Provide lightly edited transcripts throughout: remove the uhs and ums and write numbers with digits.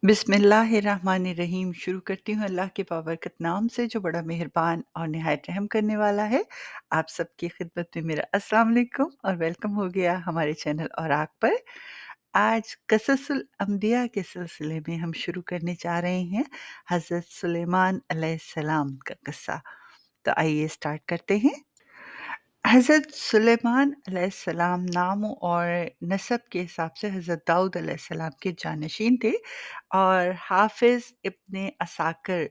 बिस्मिल्लाहिर्रहमानिर्रहीम। शुरू करती हूँ अल्लाह के बाबरकत नाम से जो बड़ा मेहरबान और निहायत रहम करने वाला है। आप सबकी खिदमत में मेरा अस्सलाम वालेकुम और वेलकम हो गया हमारे चैनल औराक पर। आज क़ससुल अंबिया के सिलसिले में हम शुरू करने जा रहे हैं हज़रत सुलेमान अलैहिस्सलाम का किस्सा। तो आइए स्टार्ट करते हैं। हज़रत सुलेमान अलैहिस्सलाम नाम और नसब के हिसाब से हज़रत दाऊद अलैहिस्सलाम के जानशीन थे और हाफ़िज़ इब्न असाकिर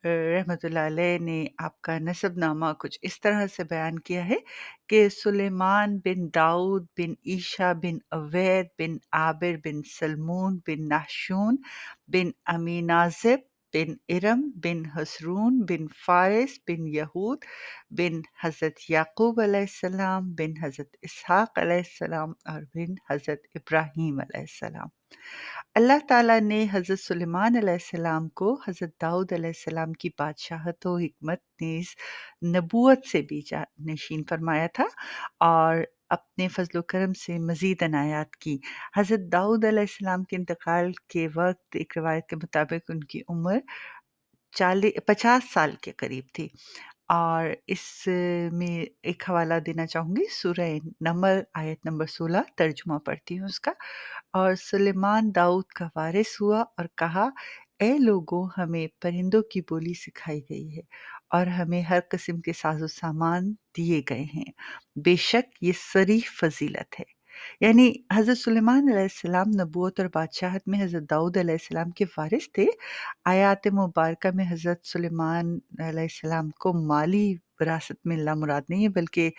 रहमतुल्लाह अलैह ने आपका नसबनामा कुछ इस तरह से बयान किया है कि सुलेमान बिन दाऊद बिन ईशा बिन अवैद बिन आबिर बिन सलमून बिन नाहशून बिन अमीनाज़िब बिन इरम बिन हसरून बिन फ़ारिस बिन यहूद बिन हज़रत याक़ूब अलैहिस्सलाम बिन हज़रत इसहाक़ अलैहिस्सलाम और बिन हज़रत इब्राहीम अलैहिस्सलाम। अल्लाह ताला ने हज़रत सुलेमान अलैहिस्सलाम को हज़रत दाऊद अलैहिस्सलाम की बादशाहत व हिकमत नेज़ नबूवत से भी जानशीन फ़रमाया था और अपने फ़ज़्ल व करम से मज़ीद इनायात की। हज़रत दाऊद अलैहिस्सलाम के इंतकाल के वक़्त एक रिवायत के मुताबिक उनकी उम्र 50 साल के करीब थी। और इसमें एक हवाला देना चाहूँगी, सूरह नमल आयत नंबर 16 तर्जुमा पढ़ती हूँ उसका। और सुलेमान दाऊद का वारिस हुआ और कहा, ए लोगों, हमें परिंदों की बोली सिखाई गई है और हमें हर किस्म के साजो सामान दिए गए हैं। बेशक ये सरीह फजीलत है। यानी हज़रत सुलेमान अलैहिस्सलाम नबूवत और बादशाहत में हज़रत दाऊद अलैहिस्सलाम के वारिस थे। आयात मुबारका में हज़रत सुलेमान अलैहिस्सलाम को माली विरासत मिलना मुराद नहीं है, बल्कि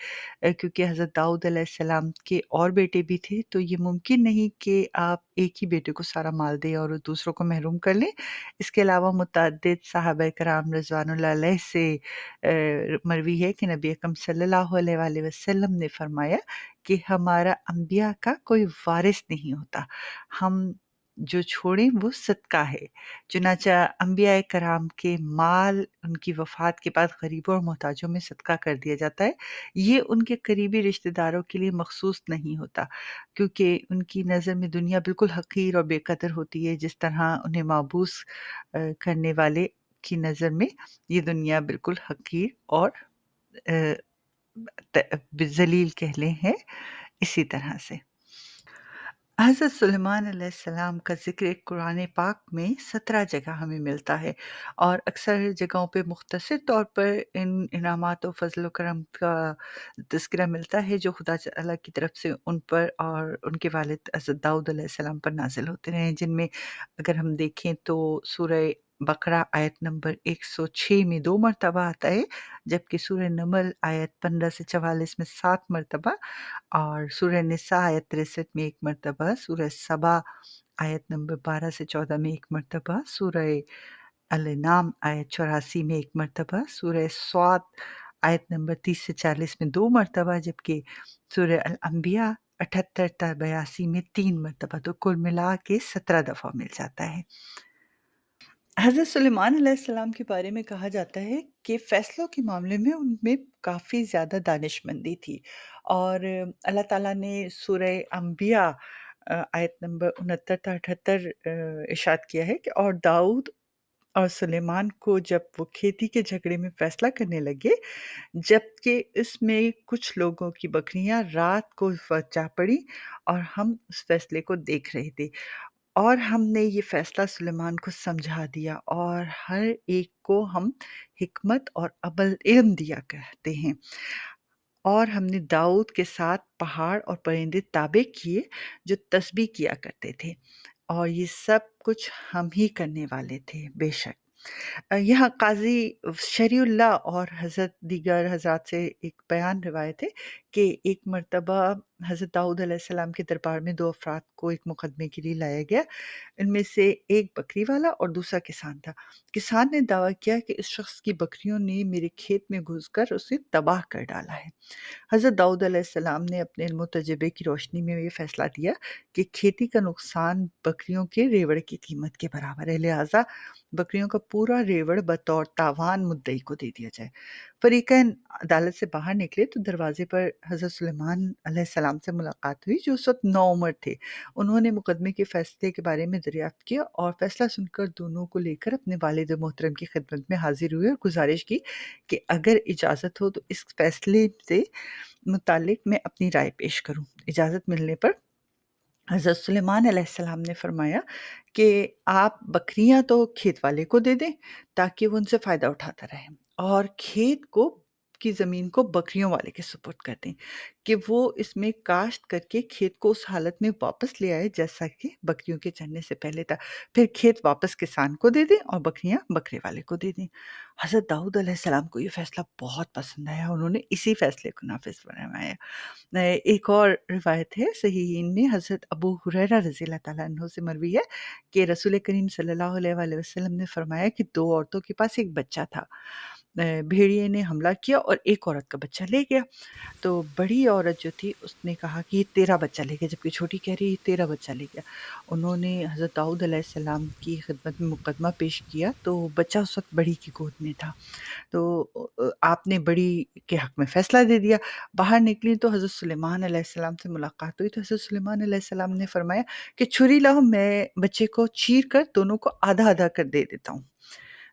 क्योंकि हज़रत दाऊद अलैहिस्सलाम के और बेटे भी थे, तो ये मुमकिन नहीं कि आप एक ही बेटे को सारा माल दें और दूसरों को महरूम कर लें। इसके अलावा मुतअद्दिद सहाबाए कराम रिज़वानुल्लाह अलैह से मरवी है कि नबी अकरम सल्लल्लाहु अलैहि वसल्लम ने फरमाया कि हमारा अंबिया का कोई वारिस नहीं होता, हम जो छोड़ें वो सदका है। चुनांचे अंबिया कराम के माल उनकी वफ़ात के बाद गरीबों और मोहताजों में सदका कर दिया जाता है। ये उनके करीबी रिश्तेदारों के लिए मख़सूस नहीं होता, क्योंकि उनकी नज़र में दुनिया बिल्कुल हक़ीर और बेक़दर होती है, जिस तरह उन्हें माबूस करने वाले की नज़र में ये दुनिया बिल्कुल हक़ीर और अ, ज़लील कह लें है, इसी तरह से। हज़रत सुलेमान अलैहिस्सलाम का ज़िक्र कुरान पाक में 17 जगह हमें मिलता है और अक्सर जगहों पे मुख्तसर तौर पर इन इनामात और फ़ज़ल व करम का तज़किरा मिलता है जो खुदा ताला की तरफ से उन पर और उनके वालिद हज़रत दाऊद अलैहिस्सलाम पर नाज़िल होते रहे हैं, जिनमें अगर हम देखें तो सूरह बकरा आयत नंबर 106 में 2 मरतबा आता है, जबकि सूरह नमल आयत 15 से 44 में 7 मरतबा और सूरह निसा आयत 63 में 1 मरतबा, सूरह सबा आयत नंबर 12 से 14 में 1 मरतबा, सूरह अल-नाम आयत 84 में 1 मरतबा, सूरह स्वाद आयत नंबर 30 से 40 में 2 मरतबा, जबकि सूरह अल-अंबिया 78 ta 82 में 3 मरतबा, तो कुल मिला के 17 दफ़ा मिल जाता है। हज़रत सुलेमान अलैहिस्सलाम के बारे में कहा जाता है कि फ़ैसलों के मामले में उनमें काफ़ी ज़्यादा दानिशमंदी थी और अल्लाह ताला ने सूरह अंबिया आयत नंबर 69 था 78 इरशाद किया है कि और दाऊद और सुलेमान को जब वो खेती के झगड़े में फ़ैसला करने लगे, जबकि इसमें कुछ लोगों की बकरियाँ रात को जा पड़ीं और हम उस फ़ैसले को देख रहे थे। और हमने ये फ़ैसला सुलेमान को समझा दिया और हर एक को हम हिकमत और अबल इल्म दिया करते हैं। और हमने दाऊद के साथ पहाड़ और परिंदे ताबे किए जो तस्बीह किया करते थे और ये सब कुछ हम ही करने वाले थे बेशक। यहाँ काज़ी शरीउल्लाह और हज़रत दीगर हज़रात से एक बयान रिवायत है कि एक मर्तबा हज़रत दाऊद अलैहिस्सलाम के दरबार में 2 अफ़राद को एक मुकदमे के लिए लाया गया। इनमें से एक बकरी वाला और दूसरा किसान था। किसान ने दावा किया कि इस शख़्स की बकरियों ने मेरे खेत में घुसकर उसे तबाह कर डाला है। हज़रत दाऊद अलैहिस्सलाम ने अपने इल्म व तजुर्बे की रोशनी में ये फ़ैसला दिया कि खेती का नुकसान बकरियों के रेवड़ की कीमत के बराबर है, लिहाज़ा बकरियों का पूरा रेवड़ बतौर तावान मुद्दई को दे दिया जाए। फ़रीक़ैन अदालत से बाहर निकले तो दरवाज़े पर हज़रत सुलेमान अलैहिस्सलाम से मुलाकात हुई, जो उस वक़्त नौउम्र थे। उन्होंने मुकदमे के फ़ैसले के बारे में दरियाफ़्त किया और फ़ैसला सुनकर दोनों को लेकर अपने वालिद मोहतरम की खिदमत में हाज़िर हुए और गुज़ारिश की कि अगर इजाज़त हो तो इस फ़ैसले से मुतालिक मैं अपनी राय पेश करूँ। इजाज़त मिलने पर हज़रत सुलेमान अलैहिस्सलाम ने फ़रमाया कि आप बकरियाँ तो खेत वाले को दे दें ताकि वो उनसे फ़ायदा उठाता रहे, और खेत को की ज़मीन को बकरियों वाले के सुपुर्द कर दें कि वो इसमें काश्त करके खेत को उस हालत में वापस ले आए जैसा कि बकरियों के चरने से पहले था। फिर खेत वापस किसान को दे दें और बकरियाँ बकरे वाले को दे दें। हज़रत दाऊद अलैहिस्सलाम को ये फ़ैसला बहुत पसंद आया, उन्होंने इसी फ़ैसले को नाफ़िज़ फरमाया। एक और रिवायत है सहीहीन में, हज़रत अबू हुरैरा रज़ियल्लाहु ताला अन्हु से मरवी है कि रसूल करीम सल्लल्लाहु अलैहि वसल्लम ने फ़रमाया कि 2 औरतों के पास एक बच्चा था। भेड़िए ने हमला किया और एक औरत का बच्चा ले गया। तो बड़ी औरत जो थी उसने कहा कि ये तेरा बच्चा ले गया, जबकि छोटी कह रही है तेरा बच्चा ले गया। उन्होंने हज़रत दाऊद अलैहिस्सलाम की खिदमत में मुकदमा पेश किया तो बच्चा उस वक़्त बड़ी की गोद में था। तो आपने बड़ी के हक़ में फ़ैसला दे दिया। बाहर निकली तो हज़रत सुलेमान अलैहिस्सलाम से मुलाकात हुई तो हज़रत सुलेमान अलैहिस्सलाम ने फ़रमाया कि छुरी लाओ, मैं बच्चे को चीर कर दोनों को आधा-आधा कर दे देता हूँ।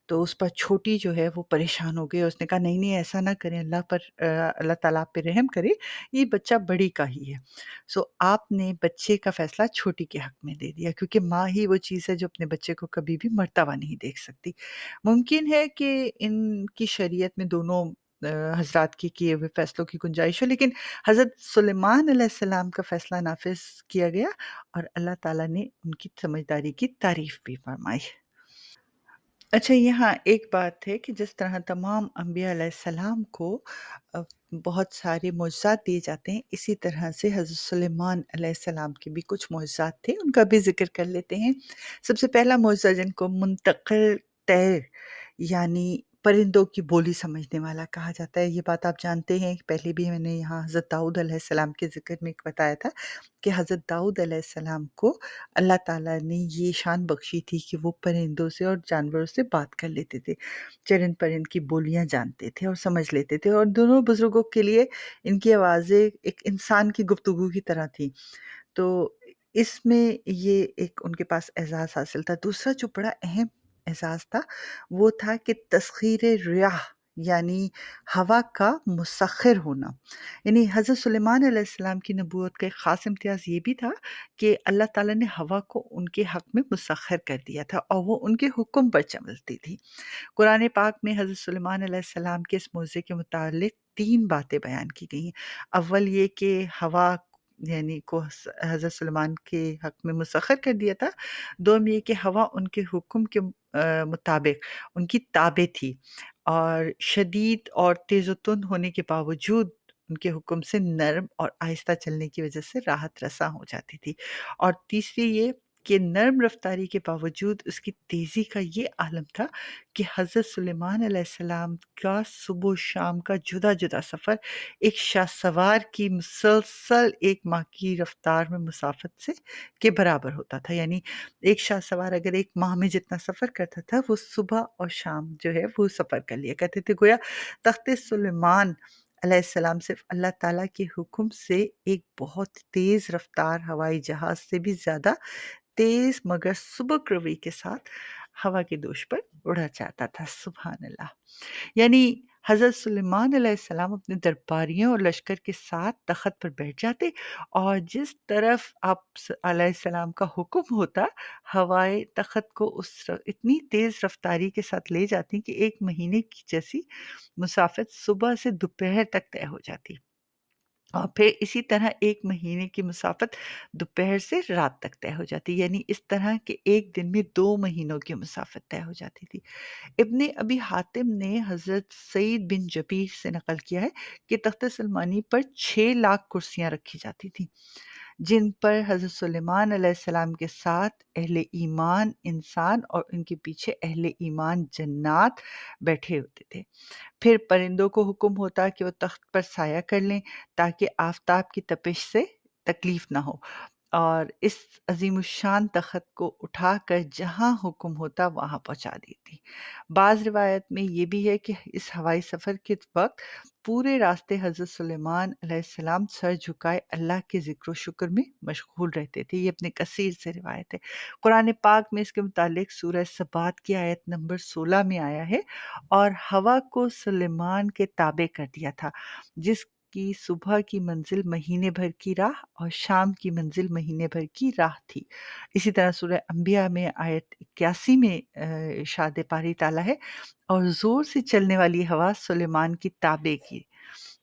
तो उस पर छोटी जो है वो परेशान हो गई, उसने कहा नहीं, नहीं ऐसा ना करें, अल्लाह ताला आप पे रहम करे, ये बच्चा बड़ी का ही है। सो आपने बच्चे का फ़ैसला छोटी के हक़ में दे दिया, क्योंकि माँ ही वो चीज़ है जो अपने बच्चे को कभी भी मरता हुआ नहीं देख सकती। मुमकिन है कि इनकी शरीयत में दोनों हज़रात के किए हुए फ़ैसलों की गुंजाइश हो, लेकिन हज़रत सुलेमान अलैहिस्सलाम का फ़ैसला नाफ़िज़ किया गया और अल्लाह ताला ने उनकी समझदारी की तारीफ़ भी फ़रमाई। अच्छा, यहाँ एक बात है कि जिस तरह तमाम अंबिया अलैहिस्सलाम को अ, बहुत सारे मुअज़्ज़ात दिए जाते हैं, इसी तरह से हज़रत सुलेमान अलैहिस्सलाम के भी कुछ मुअज़्ज़ात थे, उनका भी ज़िक्र कर लेते हैं। सबसे पहला मुअज़्ज़ा जिनको मुंतक़िल तैर यानी परिंदों की बोली समझने वाला कहा जाता है। ये बात आप जानते हैं, पहले भी मैंने यहाँ हज़रत दाऊद अलैहिस्सलाम के ज़िक्र में एक बताया था कि हज़रत दाऊद अलैहिस्सलाम को अल्लाह ताला ने ये शान बख्शी थी कि वो परिंदों से और जानवरों से बात कर लेते थे। चरिंद परिंद की बोलियाँ जानते थे और समझ लेते थे, और दोनों बुज़ुर्गों के लिए इनकी आवाज़ें एक इंसान की गुफ्तगू की तरह थी। तो इसमें ये एक उनके पास एज़ाज़ हासिल था। दूसरा जो बड़ा अहम एज़ाज़ था, वो था कि तस्ख़ीर रियाह यानी हवा का मुसख़्ख़िर होना। यानी हज़रत सुलेमान अलैहिस्सलाम की नबूवत का एक ख़ास इम्तियाज़ ये भी था कि अल्लाह ताला ने हवा को उनके हक़ में मुसख़्ख़िर कर दिया था और वो उनके हुक्म पर चलती थी। कुरान पाक में हज़रत सुलेमान अलैहिस्सलाम के इस मौज़े के मुतालिक 3 बातें बयान की गई हैं। अव्वल ये कि हवा यानी को हज़रत सुलेमान के हक़ में मुसख़्ख़र कर दिया था। दोम ये कि हवा उनके हुक्म के मुताबिक उनकी ताबे थी और शदीद और तेज़ुतुन होने के बावजूद उनके हुक्म से नर्म और आहिस्ता चलने की वजह से राहत रसा हो जाती थी। और तीसरी ये कि नर्म रफ़्तारी के बावजूद उसकी तेज़ी का ये आलम था कि हज़रत सुलेमान अलैहिस्सलाम का सुबह शाम का जुदा-जुदा सफ़र एक शाहसवार की मुसलसल 1 माह की रफ़्तार में मुसाफ़त से के बराबर होता था। यानी एक शाहसवार अगर 1 माह में जितना सफ़र करता था, वो सुबह और शाम जो है वो सफ़र कर लिया करते थे। गोया तख़्त सुलेमान अलैहिस्सलाम सिर्फ़ अल्लाह ताला के हुक्म से एक बहुत तेज़ रफ़्तार हवाई जहाज़ से भी ज़्यादा तेज़ मगर सुबक रवि के साथ हवा के दोष पर उड़ा जाता था। सुभान अल्लाह! यानी हज़रत सुलेमान अलैहिस्सलाम अपने दरबारियों और लश्कर के साथ तख़्त पर बैठ जाते और जिस तरफ आप अलैहिस्सलाम का हुक्म होता, हवाएँ तख़्त को इतनी तेज़ रफ़्तारी के साथ ले जाती कि 1 महीने की जैसी मुसाफ़त सुबह से दोपहर तक तय हो जाती। और फिर इसी तरह 1 महीने की मुसाफ़त दोपहर से रात तक तय हो जाती, यानी इस तरह के 1 दिन में 2 महीनों की मुसाफ़त तय हो जाती थी। इब्न अबी हातिम ने हज़रत सईद बिन जबीर से नक़ल किया है कि तख़्त-ए-सुलमानी पर 6 लाख कुर्सियाँ रखी जाती थीं, जिन पर हज़रत सुलेमान अलैहिस्सलाम के साथ अहले ईमान इंसान और उनके पीछे अहले ईमान जन्नात बैठे होते थे। फिर परिंदों को हुक्म होता कि वो तख़्त पर साया कर लें ताकि आफ़ताब की तपिश से तकलीफ़ ना हो, और इस अज़ीमुश्शान तख़्त को उठाकर जहाँ हुक्म होता वहाँ पहुँचा देती। बाज़ रिवायत में ये भी है कि इस हवाई सफ़र के वक़्त पूरे रास्ते हज़रत सुलेमान अलैहिस्सलाम सर झुकाए अल्लाह के ज़िक्र व शुक्र में मशगूल रहते थे। ये इब्न कसीर से रिवायत है। कुरान पाक में इसके मुतालिक सूरह सबात की आयत नंबर 16 में आया है, और हवा को सुलेमान के ताबे कर दिया था, जिसकी सुबह की मंजिल महीने भर की राह और शाम की मंजिल महीने भर की राह थी। इसी तरह सूरह अंबिया में आयत 81 में इरशाद बारी ताला है, और ज़ोर से चलने वाली हवा सुलेमान की ताबे की,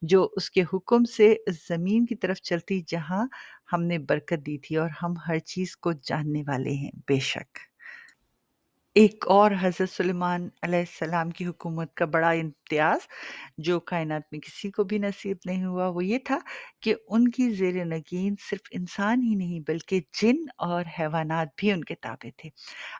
जो उसके हुक्म से ज़मीन की तरफ चलती जहाँ हमने बरकत दी थी, और हम हर चीज़ को जानने वाले हैं बेशक। एक और हज़रत सुलेमान अलैहिस्सलाम की हुकूमत का बड़ा इम्तियाज़ जो कायनात में किसी को भी नसीब नहीं हुआ, वो ये था कि उनकी ज़ेर नगीन सिर्फ़ इंसान ही नहीं बल्कि जिन और हैवानात भी उनके ताबे थे।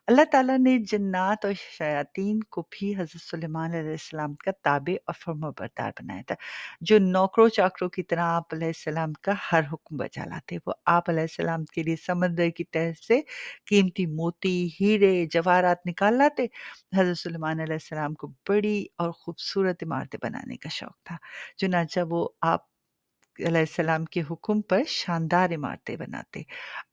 अल्लाह ताला ने जन्नात और शयातीन को भी हज़रत सुलेमान अलैहिस्सलाम का ताबे और फर्माबरदार बनाया था, जो नौकरों-चाकरों की तरह आप अलैहिस्सलाम का हर हुक्म बजा लाते। वो आप अलैहिस्सलाम के लिए समंदर की तह से कीमती मोती, हीरे, जवाहरात निकाल लाते। हज़रत सुलेमान अलैहिस्सलाम को बड़ी और खूबसूरत इमारतें बनाने का शौक था। चुनांचे वो आप अलैहिस्सलाम के हुक्म पर शानदार इमारतें बनाते।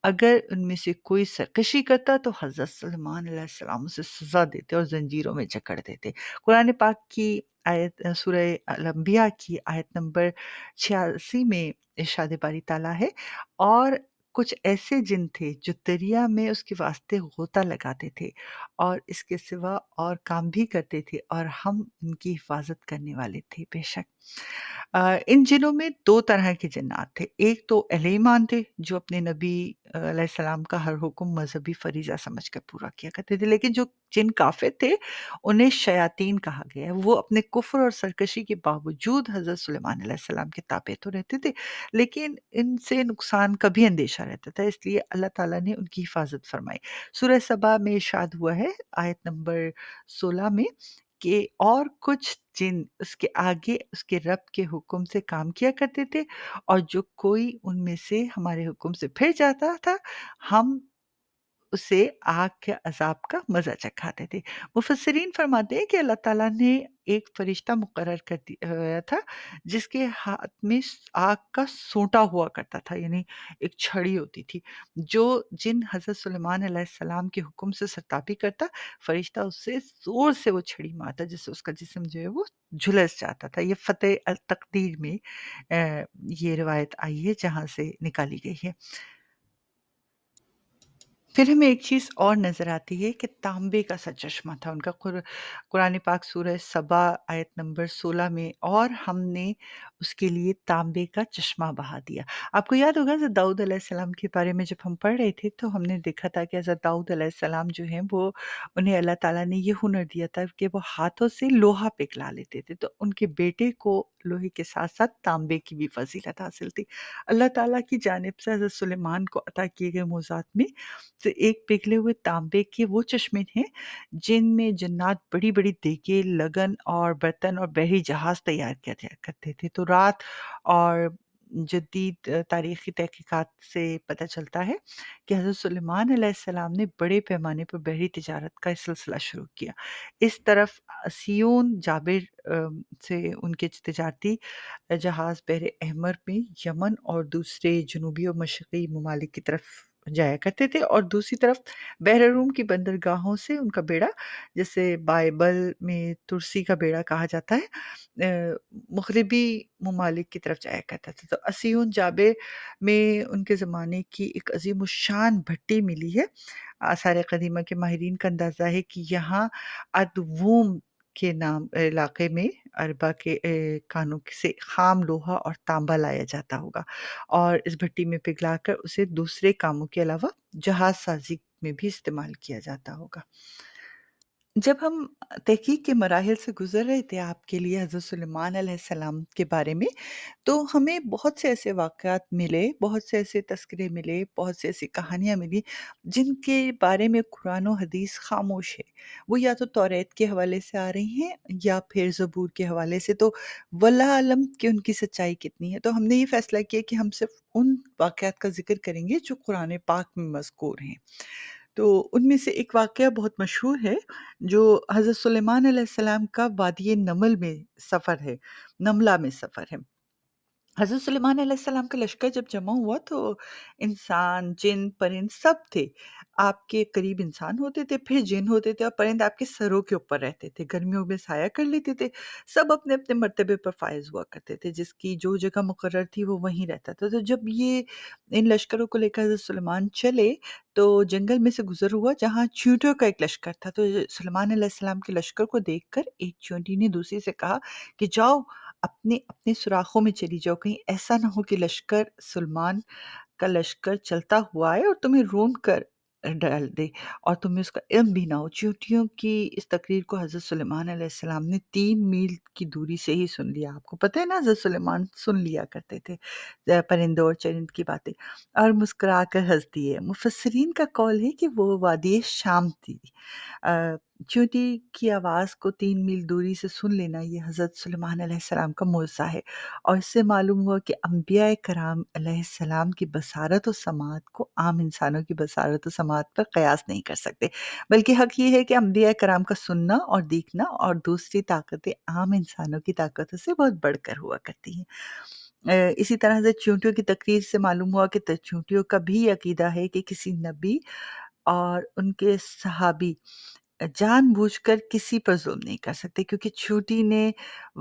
अगर उनमें से कोई सरकशी करता तो हज़रत सुलेमान अलैहिस्सलाम उसे सज़ा देते और ज़ंजीरों में जकड़ देते। कुरान पाक की आयत सूरह अल-अंबिया की आयत नंबर 86 में इरशाद बारी ताला है, और कुछ ऐसे जिन थे जो दरिया में उसके वास्ते गोता लगाते थे और इसके सिवा और काम भी करते थे, और हम उनकी हिफाज़त करने वाले थे बेशक। इन जिनों में 2 तरह के जिन्नात थे। एक तो अहले ईमान थे जो अपने नबी अलैहिस्सलाम का हर हुक्म मज़हबी फ़रीज़ा समझकर पूरा किया करते थे। लेकिन जो जिन काफ़िर थे उन्हें शयातीन कहा गया है। वो अपने कुफ़्र और सरकशी के बावजूद हज़रत सुलेमान अलैहिस्सलाम के ताबे तो रहते थे, लेकिन इनसे नुकसान का भी अंदेशा रहता था, इसलिए अल्लाह ताला ने उनकी हिफाज़त फ़रमाई। सूरह सबा में इरशाद हुआ है आयत नंबर 16 में कि और कुछ जिन उसके आगे उसके रब के हुक्म से काम किया करते थे, और जो कोई उनमें से हमारे हुक्म से फिर जाता था, हम उसे आग के अज़ाब का मज़ा चखाते थे। मुफ़स्सिरीन फ़रमाते हैं कि अल्लाह ताला ने एक फ़रिश्ता मुक़र्रर कर दिया था, जिसके हाथ में आग का सोंटा हुआ करता था, यानी एक छड़ी होती थी, जो जिन हज़रत सुलेमान अलैहिस्सलाम के हुक्म से सरतापी करता, फ़रिश्ता उससे ज़ोर से वो छड़ी मारता, जिससे उसका जिस्म जो है वो झुलस जाता था। ये फ़तह अल-तक़दीर में ये रिवायत आई है, जहाँ से निकाली गई है। फिर हमें एक चीज़ और नज़र आती है कि तांबे का सा चश्मा था उनका। कुरान पाक सूरह सबा आयत नंबर 16 में, और हमने उसके लिए तांबे का चश्मा बहा दिया। आपको याद होगा हज़रत दाऊद अलैहिस्सलाम के बारे में जब हम पढ़ रहे थे, तो हमने देखा था कि हज़रत दाऊद अलैहिस्सलाम जो हैं वो, उन्हें अल्लाह ताला ने ये हुनर दिया था कि वो हाथों से लोहा पिघला लेते थे। तो उनके बेटे को लोहे के साथ-साथ तांबे की भी फ़ज़ीलत हासिल थी। अल्लाह ताला की जानिब से हज़रत सुलेमान को अता किए गए मोज़ात में तो एक पिघले हुए तांबे के वो चश्मे थे, जिनमें जन्नात बड़ी-बड़ी देगें, लगन और बर्तन और बहरी जहाज़ तैयार किया जाया करते थे। तो रात और जदीद तारीख़ी तहक़ीक़ात से पता चलता है कि हज़रत सुलेमान अलैहिस्सलाम ने बड़े पैमाने पर बहरी तिजारत का सिलसिला शुरू किया। इस तरफ सियून जाबिर से उनके तिजारती जहाज़ बहर अहमर में यमन और दूसरे जनूबी और मशरक़ी ममालिक की तरफ जाया करते थे, और दूसरी तरफ बहर रूम की बंदरगाहों से उनका बेड़ा, जिसे बाइबल में तुर्सी का बेड़ा कहा जाता है, मग़रिबी ममालिक की तरफ जाया करता था। तो असियून जाबे में उनके ज़माने की एक अज़ीमुश्शान भट्टी मिली है। आसार क़दीमा के माहिरीन का अंदाज़ा है कि यहाँ अदवूम के नाम इलाके में अरबा के खानों से ख़ाम लोहा और तांबा लाया जाता होगा, और इस भट्टी में पिघलाकर उसे दूसरे कामों के अलावा जहाज़ साज़ी में भी इस्तेमाल किया जाता होगा। जब हम तहकीक के मराहिल से गुज़र रहे थे आपके लिए हज़रत सुलेमान अलैहिस्सलाम के बारे में, तो हमें बहुत से ऐसे वाक़यात मिले, बहुत से ऐसे तज़किरे मिले, बहुत से ऐसी कहानियाँ मिली, जिनके बारे में कुरान और हदीस ख़ामोश है। वो या तो तौरेत के हवाले से आ रही हैं या फिर ज़बूर के हवाले से, तो वल्लाह आलम कि उनकी सच्चाई कितनी है। तो हमने ये फ़ैसला किया कि हम सिर्फ़ उन वाक़यात का ज़िक्र करेंगे जो कुरान पाक में मज़कूर हैं। तो उनमें से एक वाक़या बहुत मशहूर है, जो हज़रत सुलेमान अलैहिस्सलाम का वादिय नमल में सफ़र है, नमला में सफ़र है। हज़रत सुलेमान अलैहिस्सलाम का लश्कर जब जमा हुआ तो इंसान, जिन, परिंद सब थे। आपके करीब इंसान होते थे, फिर जिन होते थे और परिंद आपके सरों के ऊपर रहते थे। गर्मियों में साया कर लेते थे। सब अपने-अपने मर्तबे पर फ़ाइज़ हुआ करते थे। जिसकी जो जगह मुक़र्रर थी वो वहीं रहता था। तो जब ये इन लश्करों को लेकर हज़रत सुलेमान चले तो जंगल में से गुज़र हुआ जहाँ चींटियों का एक लश्कर था। तो सुलेमान अलैहिस्सलाम के लश्कर को देखकर एक चींटी ने दूसरी से कहा कि जाओ अपने अपने सुराखों में चली जाओ, कहीं ऐसा ना हो कि लश्कर सुलेमान का लश्कर चलता हुआ आए और तुम्हें रोंद कर डाल दे और तुम्हें उसका इल्म भी ना हो। चींटियों की इस तकरीर को हज़रत सुलेमान अलैहिस्सलाम ने 3 मील की दूरी से ही सुन लिया। आपको पता है ना हज़रत सुलेमान सुन लिया करते थे परिंदों और चरिंद की बातें और मुस्कुरा कर हँस दिए। मुफस्सिरीन का कौल है कि वो वादी शाम थी। अ, चींटी की आवाज़ को 3 मील दूरी से सुन लेना ये हज़रत सुलेमान अलैहिस्सलाम का मोज़ा है और इससे मालूम हुआ कि अंबिया कराम अलैहिस्सलाम की बसारत और समाअत को आम इंसानों की बसारत और समाअत पर क़यास नहीं कर सकते। बल्कि हक़ ये है कि अंबिया कराम का सुनना और देखना और दूसरी ताकतें आम इंसानों की ताकतों से बहुत बढ़कर हुआ करती हैं। इसी तरह से चींटियों की तकरीर से मालूम हुआ कि त चींटियों का भी अक़ीदा है कि किसी नबी और उनके सहाबी जानबूझकर किसी पर ज़ुल्म नहीं कर सकते क्योंकि चींटी ने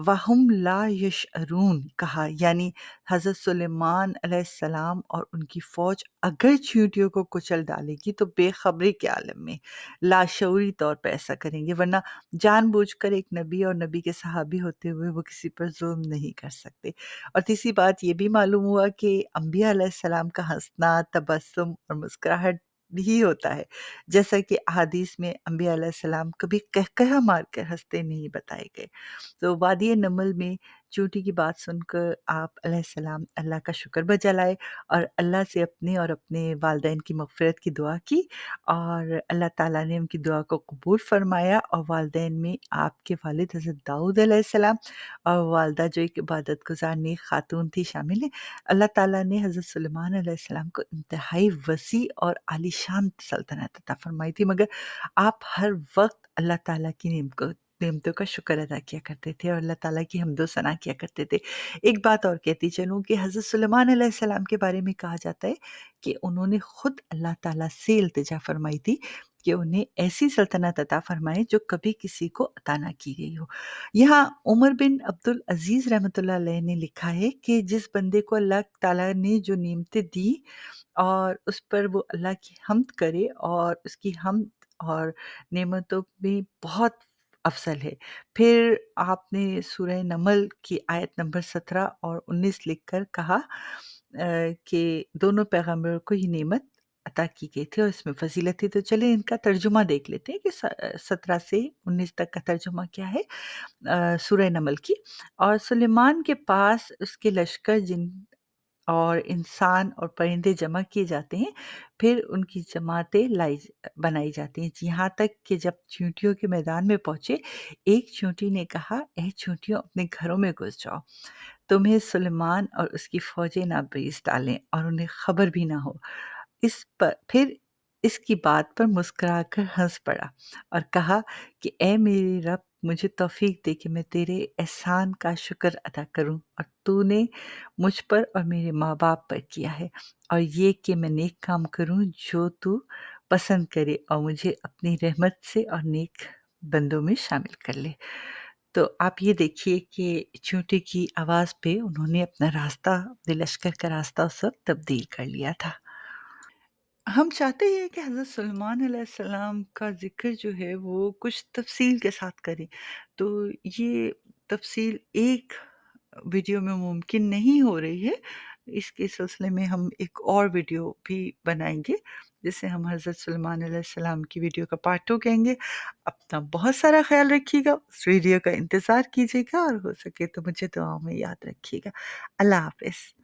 वहुम ला यशअरून कहा यानी हज़रत सुलेमान अलैहिस्सलाम और उनकी फ़ौज अगर चींटियों को कुचल डालेगी तो बेख़बरी के आलम में लाशऊरी तौर पे ऐसा करेंगे वरना जानबूझकर एक नबी और नबी के सहाबी होते हुए वो किसी पर ज़ुल्म नहीं कर सकते। और तीसरी बात ये भी मालूम हुआ कि अंबिया अलैहिस्सलाम का हँसना, तबस्सुम और मुस्कुराहट भी होता है। जैसा कि अहादीस में अंबिया अलैहिस्सलाम कभी कहकहा मारकर हँसते नहीं बताए गए। तो वादी नमल में चींटी की बात सुनकर आप अलैहिस्सलाम अल्लाह का शुक्र बजा लाए और अल्लाह से अपने और अपने वालिदैन की मग़फ़िरत की दुआ की और अल्लाह ताला ने उनकी दुआ को कबूल फ़रमाया और वालिदैन में आपके वालिद हज़रत दाऊद अलैहिस्सलाम और वालिदा जो एक इबादतगुज़ार नेक ख़ातून थी शामिल हैं। अल्लाह ताला ने हज़रत सुलेमान अलैहिस्सलाम को इंतहाई वसी और आलीशान सल्तनत अता फ़रमाई थी मगर आप हर वक़्त अल्लाह ताला की नेमतों का शुक्र अदा किया करते थे और अल्लाह ताला की हम्दो सना किया करते थे। एक बात और कहती चलूँ कि हज़रत सुलेमान अलैहिस्सलाम के बारे में कहा जाता है कि उन्होंने खुद अल्लाह ताला से इल्तिजा फ़रमाई थी कि उन्हें ऐसी सल्तनत अता फ़रमाए जो कभी किसी को अता ना की गई हो। यहाँ उमर बिन अब्दुल अज़ीज़ रहमतुल्लाह अलैह ने लिखा है कि जिस बंदे को अल्लाह ताला ने जो नेमतें दी और उस पर वो अल्लाह की हम्द करे और उसकी हम्द और नेमतों में बहुत अफ़ज़ल है। फिर आपने सूरह नमल की आयत नंबर 17 और 19 लिखकर कहा कि दोनों पैगंबरों को ये नेमत अता की गई थी और इसमें फ़ज़ीलत थी। तो चलिए इनका तर्जुमा देख लेते हैं कि 17 से 19 तक का तर्जुमा क्या है सूरह नमल की। और सुलेमान के पास उसके लश्कर जिन और इंसान और परिंदे जमा किए जाते हैं, फिर उनकी जमातें बनाई जाती हैं। यहाँ तक कि जब चींटियों के मैदान में पहुँचे, एक चींटी ने कहा, "ऐ चींटियों अपने घरों में घुस जाओ। तुम्हें सुलेमान और उसकी फ़ौजें ना बेस डालें और उन्हें खबर भी ना हो।" इस पर फिर इसकी बात पर मुस्कुराकर हँस पड़ा और कहा कि ऐ मेरे रब मुझे तौफ़ीक दे कि मैं तेरे एहसान का शुक्र अदा करूँ और तूने मुझ पर और मेरे माँ-बाप पर किया है और ये कि मैं नेक काम करूँ जो तू पसंद करे और मुझे अपनी रहमत से और नेक बंदों में शामिल कर ले। तो आप ये देखिए कि चींटी की आवाज़ पे उन्होंने अपना रास्ता, अपने लश्कर का रास्ता उस वक़्त तब्दील कर लिया था। हम चाहते हैं कि हज़रत सुलेमान अलैहिस्सलाम का ज़िक्र जो है वो कुछ तफ़सील के साथ करें। तो ये तफ़सील एक वीडियो में मुमकिन नहीं हो रही है। اس کے سلسلے میں ہم ایک اور ویڈیو بھی بنائیں گے، جسے ہم حضرت سلیمان علیہ السلام کی ویڈیو کا پارٹ 2 کہیں گے۔ اپنا بہت سارا خیال رکھیے گا، اس ویڈیو کا انتظار کیجیے گا، اور ہو سکے تو مجھے دعاؤں میں یاد رکھیے گا۔ اللہ حافظ۔